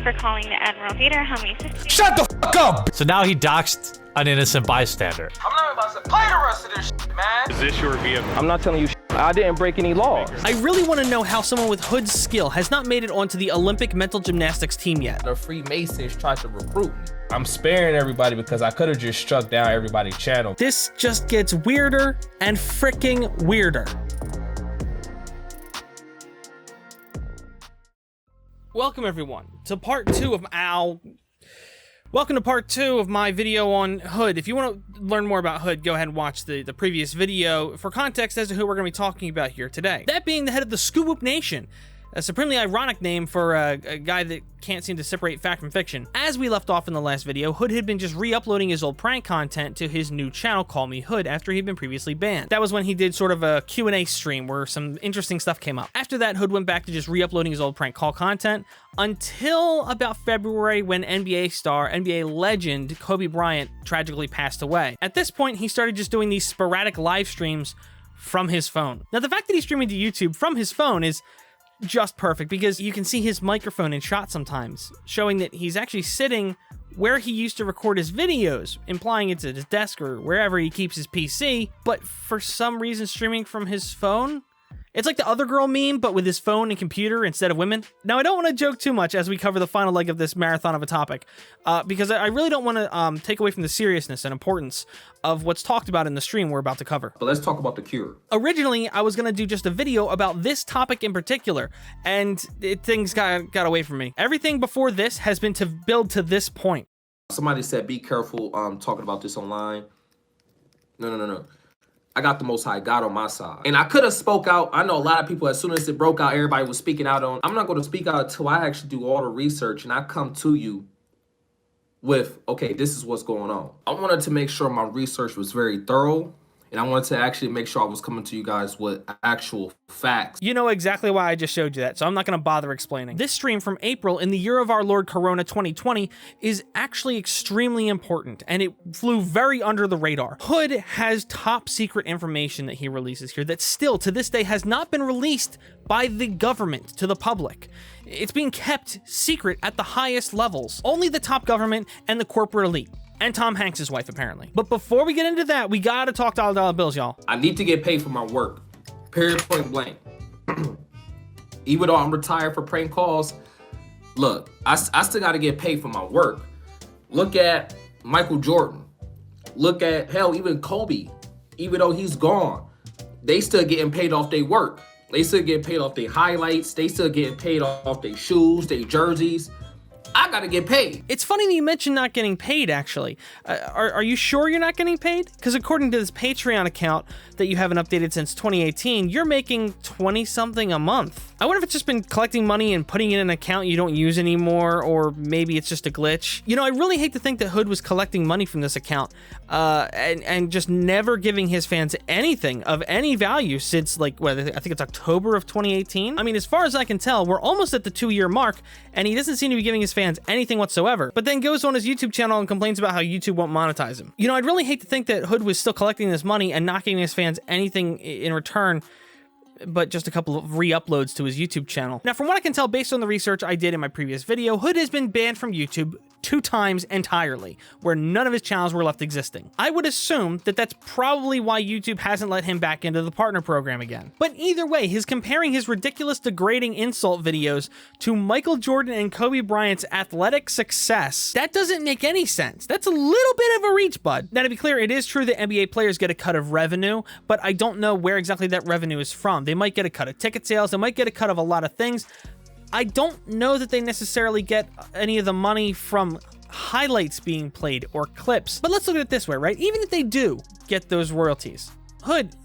you for calling the Admiral Theater. How may I assist you? Shut the fuck up! So now he doxed an innocent bystander. I'm not about to play the rest of this shit, man. Is this your vehicle? I'm not telling you shit. I didn't break any laws. I really want to know how someone with Hood's skill has not made it onto the Olympic mental gymnastics team yet. The Freemasons tried to recruit me. I'm sparing everybody because I could have just struck down everybody's channel. This just gets weirder and freaking weirder. Welcome everyone to part 2 of Welcome to part 2 of my video on Hood. If you want to learn more about Hood, go ahead and watch the previous video for context as to who we're going to be talking about here today. That being the head of the Scoop Nation, a supremely ironic name for a guy that can't seem to separate fact from fiction. As we left off in the last video, Hood had been just re-uploading his old prank content to his new channel, Call Me Hood, after he'd been previously banned. That was when he did sort of a Q&A stream where some interesting stuff came up. After that, Hood went back to just re-uploading his old prank call content until about February when NBA star, NBA legend, Kobe Bryant tragically passed away. At this point, he started just doing these sporadic live streams from his phone. Now, the fact that he's streaming to YouTube from his phone is just perfect because you can see his microphone in shot sometimes, showing that he's actually sitting where he used to record his videos, implying it's at his desk or wherever he keeps his PC, but for some reason streaming from his phone? It's like the other girl meme, but with his phone and computer instead of women. Now, I don't want to joke too much as we cover the final leg of this marathon of a topic, because I really don't want to take away from the seriousness and importance of what's talked about in the stream we're about to cover. But let's talk about the cure. Originally, I was going to do just a video about this topic in particular, and things got away from me. Everything before this has been to build to this point. Somebody said, be careful talking about this online. No. I got the Most High God on my side. And I could have spoke out. I know a lot of people, as soon as it broke out, everybody was speaking out on. I'm not going to speak out until I actually do all the research and I come to you with, okay, this is what's going on. I wanted to make sure my research was very thorough. And I wanted to actually make sure I was coming to you guys with actual facts. You know exactly why I just showed you that, so I'm not going to bother explaining. This stream from April in the year of our Lord Corona 2020 is actually extremely important, and it flew very under the radar. Hood has top secret information that he releases here that still, to this day, has not been released by the government to the public. It's being kept secret at the highest levels. Only the top government and the corporate elite. And Tom Hanks' wife, apparently. But before we get into that, we gotta talk dollar bills, y'all. I need to get paid for my work. Period, point blank. Even though I'm retired for prank calls, look, I still gotta get paid for my work. Look at Michael Jordan. Look at, hell, even Kobe. Even though he's gone, they still getting paid off their work. They still get paid off their highlights. They still getting paid off their shoes, their jerseys. I gotta get paid. It's funny that you mentioned not getting paid, actually. Are you sure you're not getting paid? Because according to this Patreon account that you haven't updated since 2018, you're making 20-something a month. I wonder if it's just been collecting money and putting it in an account you don't use anymore, or maybe it's just a glitch. You know, I really hate to think that Hood was collecting money from this account and just never giving his fans anything of any value since, like, what, I think it's October of 2018. I mean, as far as I can tell, we're almost at the 2-year mark, and he doesn't seem to be giving his fans anything whatsoever, but then goes on his YouTube channel and complains about how YouTube won't monetize him. You know, I'd really hate to think that Hood was still collecting this money and not giving his fans anything in return but just a couple of re-uploads to his YouTube channel. Now, from what I can tell based on the research I did in my previous video, Hood has been banned from YouTube 2 times entirely, where none of his channels were left existing. I would assume that that's probably why YouTube hasn't let him back into the partner program again. But either way, he's comparing his ridiculous degrading insult videos to Michael Jordan and Kobe Bryant's athletic success. That doesn't make any sense. That's a little bit of a reach, bud. Now, to be clear, it is true that NBA players get a cut of revenue, but I don't know where exactly that revenue is from. They might get a cut of ticket sales, they might get a cut of a lot of things. I don't know that they necessarily get any of the money from highlights being played or clips. But let's look at it this way, right? Even if they do get those royalties, Hood,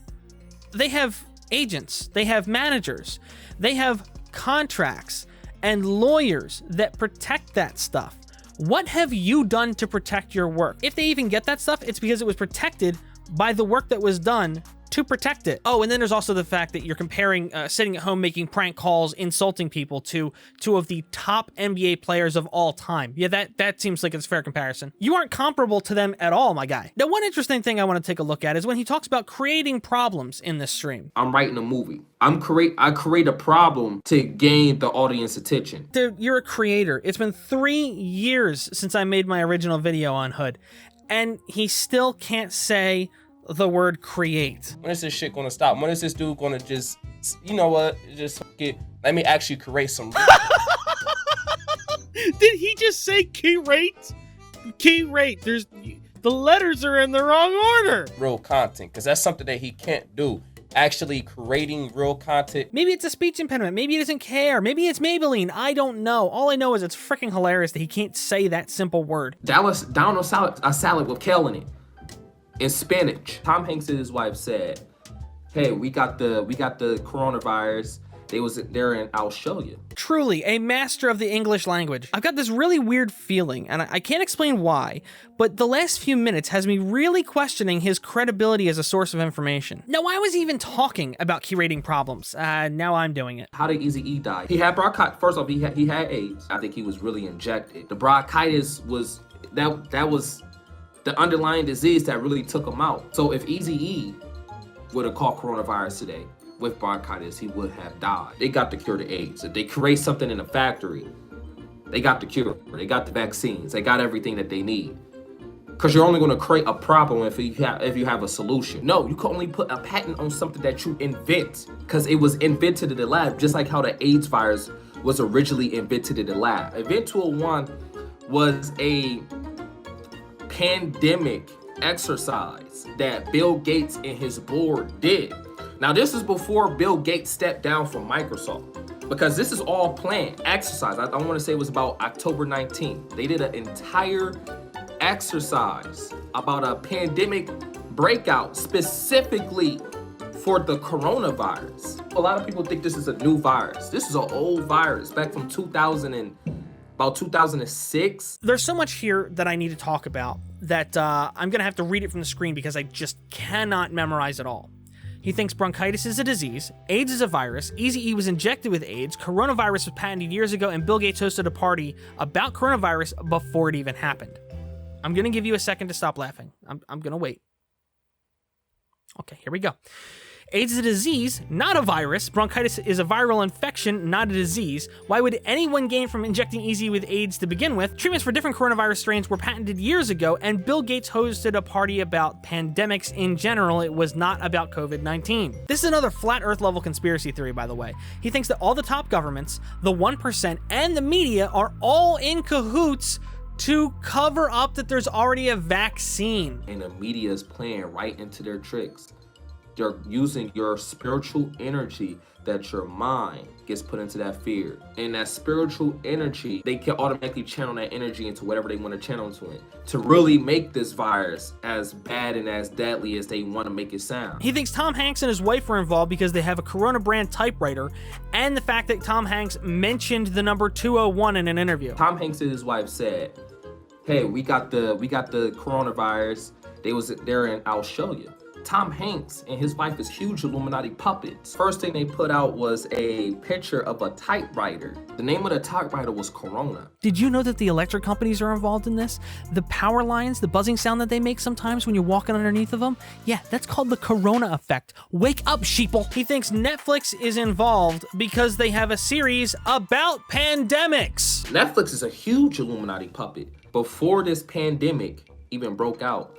they have agents, they have managers, they have contracts and lawyers that protect that stuff. What have you done to protect your work? If they even get that stuff, it's because it was protected by the work that was done to protect it. Oh, and then there's also the fact that you're comparing sitting at home making prank calls, insulting people to two of the top NBA players of all time. Yeah, that seems like it's a fair comparison. You aren't comparable to them at all, my guy. Now, one interesting thing I want to take a look at is when he talks about creating problems in this stream. I'm writing a movie. I create a problem to gain the audience attention. Dude, you're a creator. It's been 3 years since I made my original video on Hood, and he still can't say the word create. When is this shit gonna stop? When is this dude gonna just, you know what, just let me actually create some. Did he just say curate? Curate. The letters are in the wrong order. Real content, because that's something that he can't do. Actually creating real content. Maybe it's a speech impediment. Maybe he doesn't care. Maybe it's Maybelline. I don't know. All I know is it's freaking hilarious that he can't say that simple word. Dallas down on a salad with kale in it and spinach. Tom Hanks and his wife said, "Hey, we got the coronavirus. They was there, and I'll show you." Truly a master of the English language. I've got this really weird feeling, and I can't explain why, but the last few minutes has me really questioning his credibility as a source of information. Now, why was he even talking about curating problems? Now I'm doing it. How did Eazy-E die? He had bronchitis. First off, he had AIDS. I think he was really injected. The bronchitis was that was the underlying disease that really took him out. So if Eazy-E would have caught coronavirus today with bronchitis, he would have died. They got the cure to AIDS. If they create something in a factory, they got the cure. They got the vaccines. They got everything that they need. Because you're only going to create a problem if you have a solution. No, you can only put a patent on something that you invent, because it was invented in the lab, just like how the AIDS virus was originally invented in the lab. Event 201 was a pandemic exercise that Bill Gates and his board did. Now, this is before Bill Gates stepped down from Microsoft, because this is all planned exercise. I want to say it was about October 19th. They did an entire exercise about a pandemic breakout specifically for the coronavirus. A lot of people think this is a new virus. This is an old virus back from 2006. There's so much here that I need to talk about that I'm going to have to read it from the screen because I just cannot memorize it all. He thinks bronchitis is a disease, AIDS is a virus, Eazy-E was injected with AIDS, coronavirus was patented years ago, and Bill Gates hosted a party about coronavirus before it even happened. I'm going to give you a second to stop laughing. I'm going to wait. Okay, here we go. AIDS is a disease, not a virus. Bronchitis is a viral infection, not a disease. Why would anyone gain from injecting Eazy with AIDS to begin with? Treatments for different coronavirus strains were patented years ago, and Bill Gates hosted a party about pandemics in general. It was not about COVID-19. This is another flat earth level conspiracy theory, by the way. He thinks that all the top governments, the 1%, and the media are all in cahoots to cover up that there's already a vaccine. And the media is playing right into their tricks. They're using your spiritual energy that your mind gets put into that fear. And that spiritual energy, they can automatically channel that energy into whatever they want to channel into it to really make this virus as bad and as deadly as they want to make it sound. He thinks Tom Hanks and his wife were involved because they have a Corona brand typewriter, and the fact that Tom Hanks mentioned the number 201 in an interview. Tom Hanks and his wife said, "Hey, we got the coronavirus. They was there, and I'll show you." Tom Hanks and his wife is huge Illuminati puppets. First thing they put out was a picture of a typewriter. The name of the typewriter was Corona. Did you know that the electric companies are involved in this? The power lines, the buzzing sound that they make sometimes when you're walking underneath of them? Yeah, that's called the Corona effect. Wake up, sheeple. He thinks Netflix is involved because they have a series about pandemics. Netflix is a huge Illuminati puppet. Before this pandemic even broke out,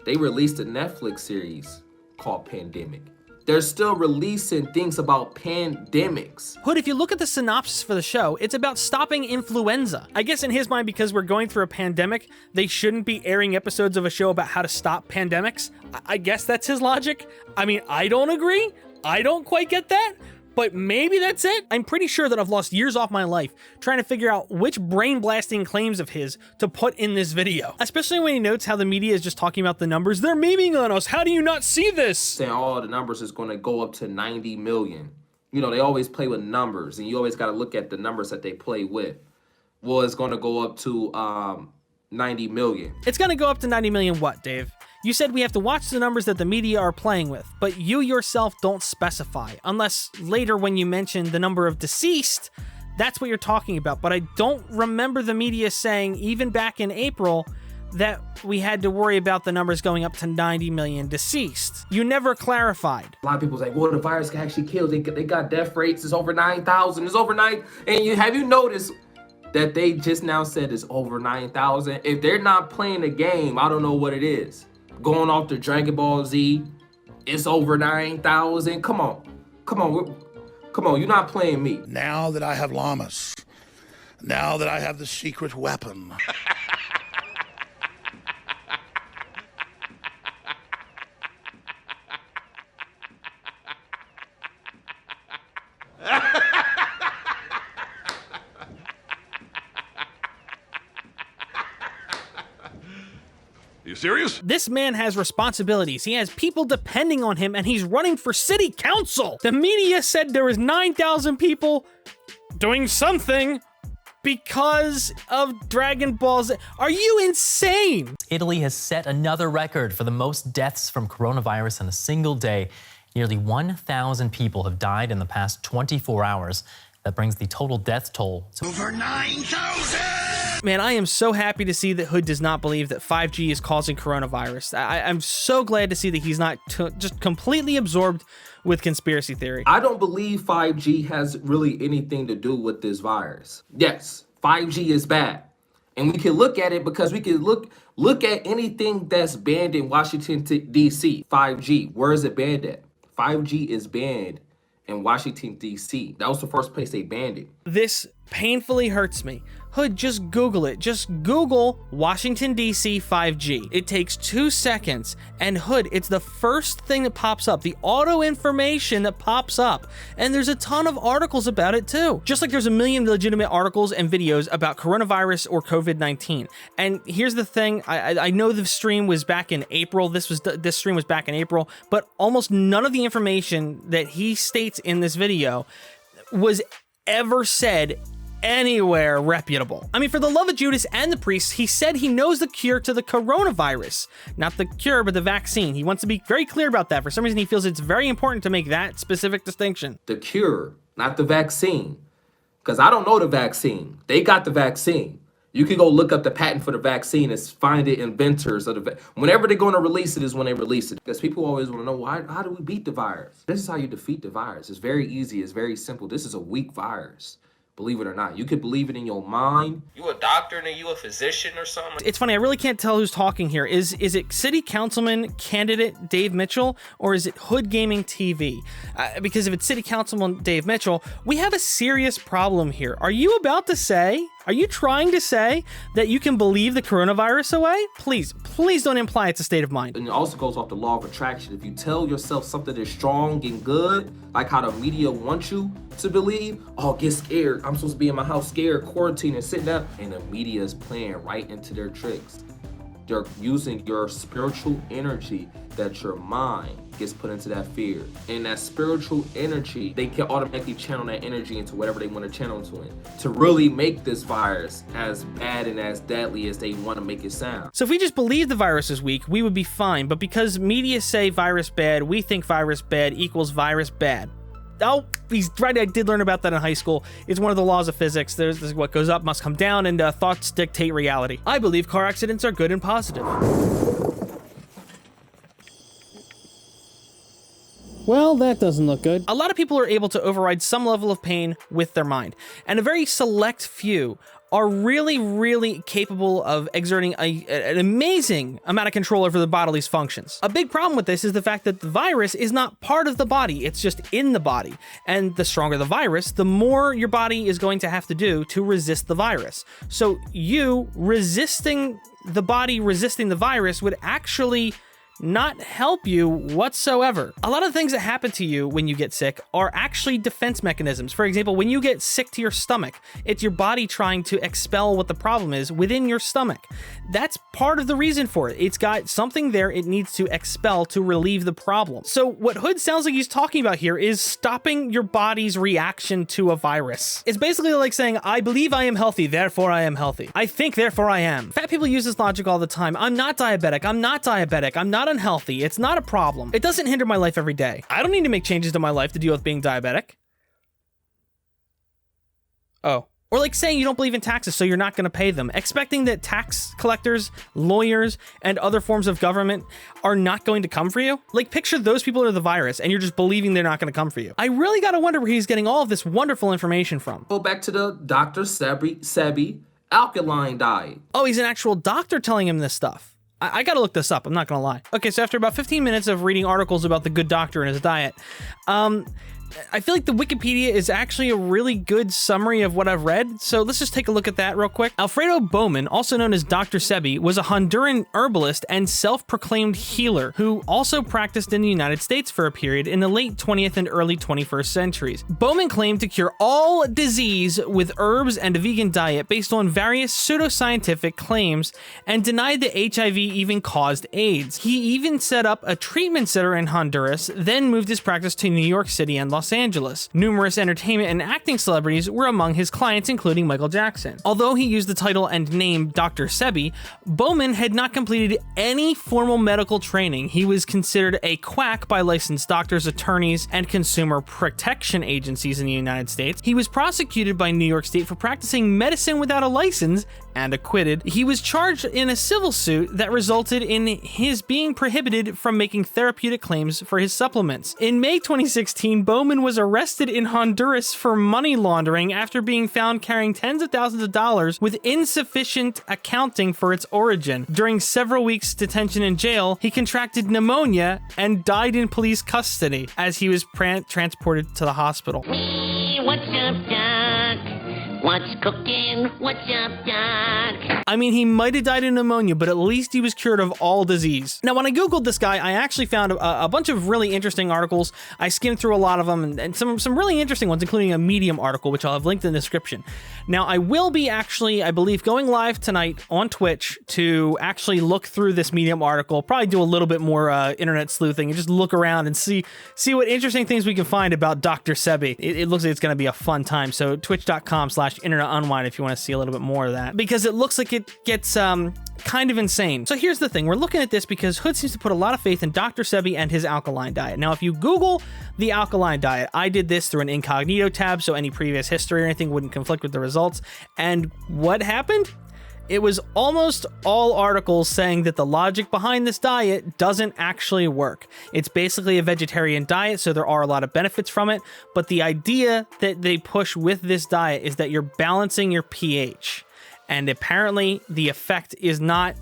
they released a Netflix series called Pandemic. They're still releasing things about pandemics. Hood, if you look at the synopsis for the show, it's about stopping influenza. I guess in his mind, because we're going through a pandemic, they shouldn't be airing episodes of a show about how to stop pandemics. I guess that's his logic. I mean, I don't agree. I don't quite get that. But maybe that's it. I'm pretty sure that I've lost years off my life trying to figure out which brain-blasting claims of his to put in this video. Especially when he notes how the media is just talking about the numbers. They're memeing on us. How do you not see this? Saying all the numbers is going to go up to 90 million. You know, they always play with numbers, and you always got to look at the numbers that they play with. Well, it's going to go up to 90 million. It's going to go up to 90 million what, Dave? You said we have to watch the numbers that the media are playing with, but you yourself don't specify, unless later when you mention the number of deceased, that's what you're talking about. But I don't remember the media saying, even back in April, that we had to worry about the numbers going up to 90 million deceased. You never clarified. A lot of people say, well, the virus can actually kill. They got death rates. It's over 9,000. It's over 9. And have you noticed that they just now said it's over 9,000? If they're not playing the game, I don't know what it is. Going off the Dragon Ball Z, it's over 9,000. Come on. You're not playing me. Now that I have llamas, now that I have the secret weapon. You serious? This man has responsibilities. He has people depending on him, and he's running for city council. The media said there was 9,000 people doing something because of Dragon Ball Z. Are you insane? Italy has set another record for the most deaths from coronavirus in a single day. Nearly 1,000 people have died in the past 24 hours. That brings the total death toll to Over 9,000! Man, I am so happy to see that Hood does not believe that 5G is causing coronavirus. I'm so glad to see that he's not just completely absorbed with conspiracy theory. I don't believe 5G has really anything to do with this virus. Yes, 5G is bad. And we can look at it because we can look at anything that's banned in Washington, D.C. 5G, where is it banned at? 5G is banned in Washington, D.C. That was the first place they banned it. This painfully hurts me. Hood, just Google it. Just Google Washington, D.C. 5G. It takes 2 seconds, and Hood, it's the first thing that pops up, the auto information that pops up. And there's a ton of articles about it too. Just like there's a million legitimate articles and videos about coronavirus or COVID-19. And here's the thing, I know the stream was back in April. This stream was back in April, but almost none of the information that he states in this video was ever said anywhere reputable. I mean, for the love of Judas and the priests, he said he knows the cure to the coronavirus. Not the cure, but the vaccine. He wants to be very clear about that. For some reason, he feels it's very important to make that specific distinction. The cure, not the vaccine. Because I don't know the vaccine. They got the vaccine. You can go look up the patent for the vaccine and find the inventors of the whenever they're going to release it is when they release it. Because people always want to know, how do we beat the virus? This is how you defeat the virus. It's very easy. It's very simple. This is a weak virus. Believe it or not. You could believe it in your mind. You a doctor and you a physician or something? It's funny, I really can't tell who's talking here. Is it City Councilman candidate Dave Mitchell, or is it HoodgamingTV? Because if it's City Councilman Dave Mitchell, we have a serious problem here. Are you trying to say that you can believe the coronavirus away? Please don't imply it's a state of mind. And it also goes off the law of attraction. If you tell yourself something is strong and good, like how the media wants you to believe, oh, get scared. I'm supposed to be in my house scared, quarantined, and sitting down. And the media is playing right into their tricks. They're using your spiritual energy that your mind gets put into that fear. And that spiritual energy, they can automatically channel that energy into whatever they want to channel into it to really make this virus as bad and as deadly as they want to make it sound. So if we just believe the virus is weak, we would be fine. But because media say virus bad, we think virus bad equals virus bad. Oh, he's right. I did learn about that in high school. It's one of the laws of physics. There's what goes up must come down, and thoughts dictate reality. I believe car accidents are good and positive. Well, that doesn't look good. A lot of people are able to override some level of pain with their mind, and a very select few are really, really capable of exerting an amazing amount of control over the body's functions. A big problem with this is the fact that the virus is not part of the body, it's just in the body. And the stronger the virus, the more your body is going to have to do to resist the virus. So you resisting the body, resisting the virus would actually not help you whatsoever. A lot of the things that happen to you when you get sick are actually defense mechanisms. For example, when you get sick to your stomach, it's your body trying to expel what the problem is within your stomach. That's part of the reason for it. It's got something there it needs to expel to relieve the problem. So what Hood sounds like he's talking about here is stopping your body's reaction to a virus. It's basically like saying, I believe I am healthy, therefore I am healthy. I think, therefore I am. Fat people use this logic all the time. I'm not diabetic. I'm not diabetic. I'm not unhealthy. It's not a problem. It doesn't hinder my life every day. I don't need to make changes to my life to deal with being diabetic. Oh. Or like saying you don't believe in taxes, so you're not going to pay them, expecting that tax collectors, lawyers, and other forms of government are not going to come for you. Like, picture those people are the virus, and you're just believing they're not going to come for you. I really got to wonder where he's getting all of this wonderful information from. Go back to the Dr. Sebi alkaline diet. Oh, he's an actual doctor telling him this stuff. I gotta look this up, I'm not gonna lie. Okay, so after about 15 minutes of reading articles about the good doctor and his diet, I feel like the Wikipedia is actually a really good summary of what I've read, so let's just take a look at that real quick. Alfredo Bowman, also known as Dr. Sebi, was a Honduran herbalist and self-proclaimed healer who also practiced in the United States for a period in the late 20th and early 21st centuries. Bowman claimed to cure all disease with herbs and a vegan diet based on various pseudoscientific claims and denied that HIV even caused AIDS. He even set up a treatment center in Honduras, then moved his practice to New York City and Los Angeles. Numerous entertainment and acting celebrities were among his clients, including Michael Jackson. Although he used the title and name Dr. Sebi, Bowman had not completed any formal medical training. He was considered a quack by licensed doctors, attorneys, and consumer protection agencies in the United States. He was prosecuted by New York State for practicing medicine without a license and acquitted. He was charged in a civil suit that resulted in his being prohibited from making therapeutic claims for his supplements. In May 2016, Bowman was arrested in Honduras for money laundering after being found carrying tens of thousands of dollars with insufficient accounting for its origin. During several weeks' detention in jail, he contracted pneumonia and died in police custody as he was transported to the hospital. What's up, Doc? What's cooking? What's up, Doc? I mean, he might have died of pneumonia, but at least he was cured of all disease. Now, when I Googled this guy, I actually found a bunch of really interesting articles. I skimmed through a lot of them, and some really interesting ones, including a Medium article, which I'll have linked in the description. Now, I will be actually, I believe, going live tonight on Twitch to actually look through this Medium article, probably do a little bit more internet sleuthing, and just look around and see what interesting things we can find about Dr. Sebi. It looks like it's going to be a fun time, so twitch.com/internetunwind if you want to see a little bit more of that, because it looks like it gets kind of insane. So here's the thing, we're looking at this because Hood seems to put a lot of faith in Dr. Sebi and his alkaline diet. Now, if you Google the alkaline diet, I did this through an incognito tab, so any previous history or anything wouldn't conflict with the results. And what happened? It was almost all articles saying that the logic behind this diet doesn't actually work. It's basically a vegetarian diet, so there are a lot of benefits from it, but the idea that they push with this diet is that you're balancing your pH. And apparently the effect is not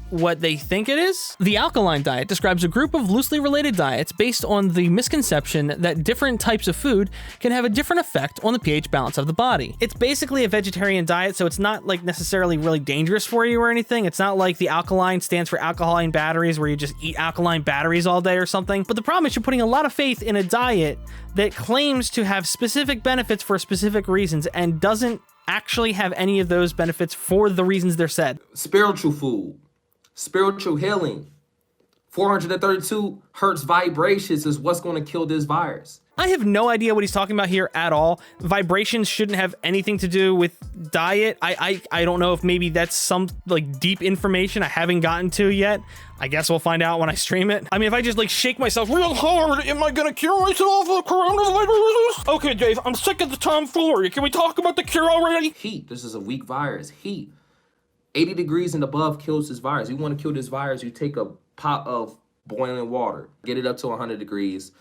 what they think it is. The alkaline diet describes a group of loosely related diets based on the misconception that different types of food can have a different effect on the pH balance of the body. It's basically a vegetarian diet, so it's not like necessarily really dangerous for you or anything. It's not like the alkaline stands for alkaline batteries where you just eat alkaline batteries all day or something. But the problem is you're putting a lot of faith in a diet that claims to have specific benefits for specific reasons and doesn't actually have any of those benefits for the reasons they're said. Spiritual food, spiritual healing, 432 hertz vibrations is what's going to kill this virus. I have no idea what he's talking about here at all. Vibrations shouldn't have anything to do with diet. I don't know if maybe that's some like deep information I haven't gotten to yet. I guess we'll find out when I stream it. I mean, if I just like shake myself real hard, am I gonna cure myself of coronavirus? Okay, Dave, I'm sick of the tomfoolery. Can we talk about the cure already? Heat. This is a weak virus. Heat. 80 degrees and above kills this virus. You want to kill this virus, you take a pot of boiling water, get it up to 100 degrees,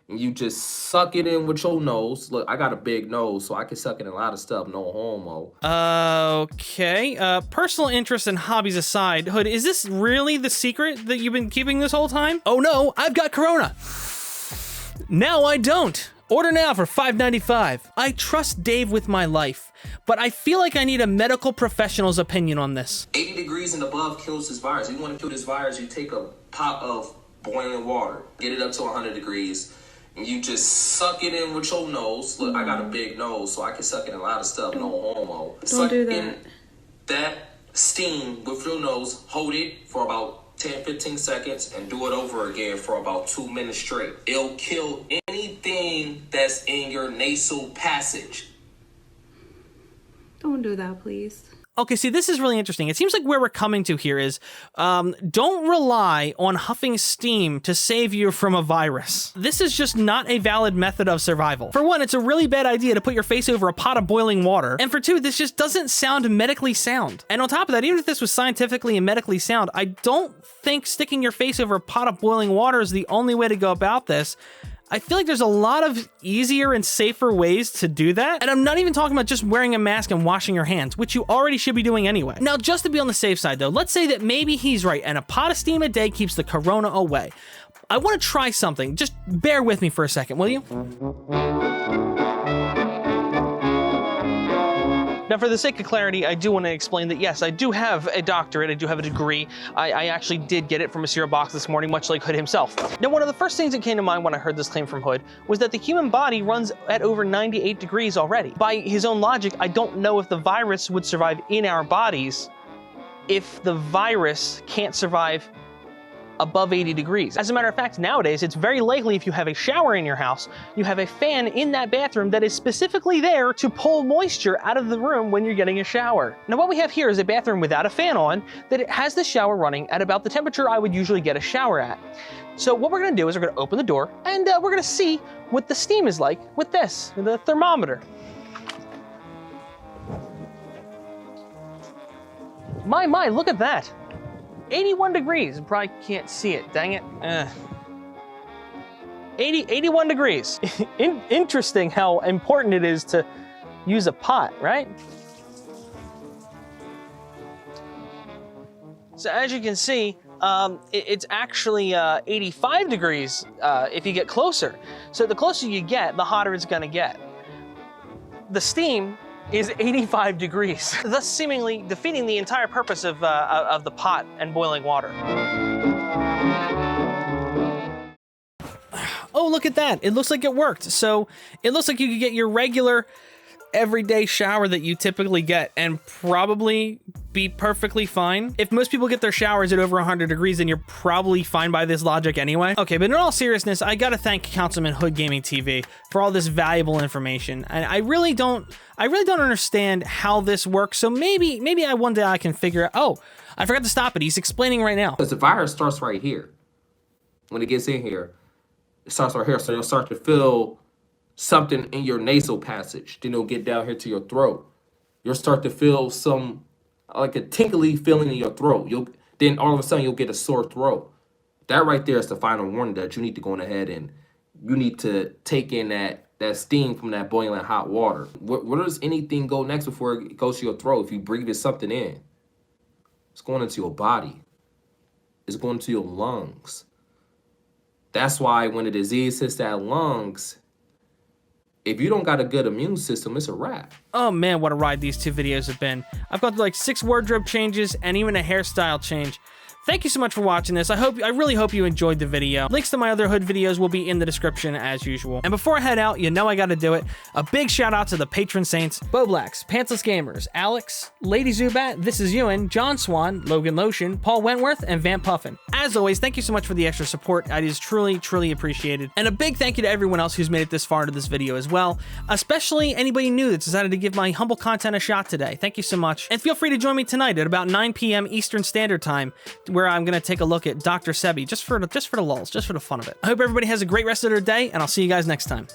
and you just suck it in with your nose. Look, I got a big nose, so I can suck in a lot of stuff, no homo. Okay. Personal interests and hobbies aside, Hood, is this really the secret that you've been keeping this whole time? Oh no, I've got corona. Now I don't. Order now for $5.95. I trust Dave with my life, but I feel like I need a medical professional's opinion on this. 80 degrees and above kills this virus. You want to kill this virus, you take a pot of boiling water. Get it up to 100 degrees. And you just suck it in with your nose. Look, I got a big nose, so I can suck in a lot of stuff. No homo. Don't do that. In that steam with your nose. Hold it for about 10-15 seconds and do it over again for about 2 minutes straight. It'll kill anything that's in your nasal passage. Don't do that, please. Okay, see, this is really interesting. It seems like where we're coming to here is don't rely on huffing steam to save you from a virus. This is just not a valid method of survival. For one, it's a really bad idea to put your face over a pot of boiling water. And for two, this just doesn't sound medically sound. And on top of that, even if this was scientifically and medically sound, I don't think sticking your face over a pot of boiling water is the only way to go about this. I feel like there's a lot of easier and safer ways to do that. And I'm not even talking about just wearing a mask and washing your hands, which you already should be doing anyway. Now, just to be on the safe side though, let's say that maybe he's right and a pot of steam a day keeps the corona away. I want to try something. Just bear with me for a second, will you? Now, for the sake of clarity, I do want to explain that, yes, I do have a doctorate, I do have a degree. I actually did get it from a cereal box this morning, much like Hood himself. Now, one of the first things that came to mind when I heard this claim from Hood was that the human body runs at over 98 degrees already. By his own logic, I don't know if the virus would survive in our bodies if the virus can't survive above 80 degrees. As a matter of fact, nowadays, it's very likely if you have a shower in your house, you have a fan in that bathroom that is specifically there to pull moisture out of the room when you're getting a shower. Now, what we have here is a bathroom without a fan on that it has the shower running at about the temperature I would usually get a shower at. So what we're gonna do is we're gonna open the door and we're gonna see what the steam is like with this, the thermometer. My, look at that. 81 degrees, probably can't see it, dang it. 81 degrees. Interesting how important it is to use a pot, right? So as you can see, it's actually 85 degrees if you get closer. So the closer you get, the hotter it's gonna get. The steam is 85 degrees, thus seemingly defeating the entire purpose of the pot and boiling water. Oh, look at that. It looks like it worked. So it looks like you could get your regular everyday shower that you typically get and probably be perfectly fine. If most people get their showers at over 100 degrees, then you're probably fine by this logic anyway. Okay, but in all seriousness, I gotta thank Councilman HoodgamingTV for all this valuable information. And I really don't understand how this works. So maybe one day I can figure out, oh, I forgot to stop it. He's explaining right now. Because the virus starts right here. When it gets in here, it starts right here. So you'll start to feel something in your nasal passage. Then it'll get down here to your throat. You'll start to feel some, like a tingly feeling in your throat. Then all of a sudden you'll get a sore throat. That right there is the final warning that you need to go ahead and you need to take in that steam from that boiling hot water. Where does anything go next before it goes to your throat? If you breathe something in, it's going into your body. It's going into your lungs. That's why when the disease hits that lungs, if you don't got a good immune system, it's a wrap. Oh man, what a ride these two videos have been. I've got like 6 wardrobe changes and even a hairstyle change. Thank you so much for watching this. I really hope you enjoyed the video. Links to my other Hood videos will be in the description as usual. And before I head out, you know I gotta do it. A big shout out to the patron saints, Boblax, Pantsless Gamers, Alex, Lady Zubat, This Is Ewan, John Swan, Logan Lotion, Paul Wentworth, and Vamp Puffin. As always, thank you so much for the extra support. It is truly, truly appreciated. And a big thank you to everyone else who's made it this far into this video as well, especially anybody new that decided to give my humble content a shot today. Thank you so much. And feel free to join me tonight at about 9 p.m. Eastern Standard Time, where I'm gonna take a look at Dr. Sebi, just for the lulz, just for the fun of it. I hope everybody has a great rest of their day, and I'll see you guys next time.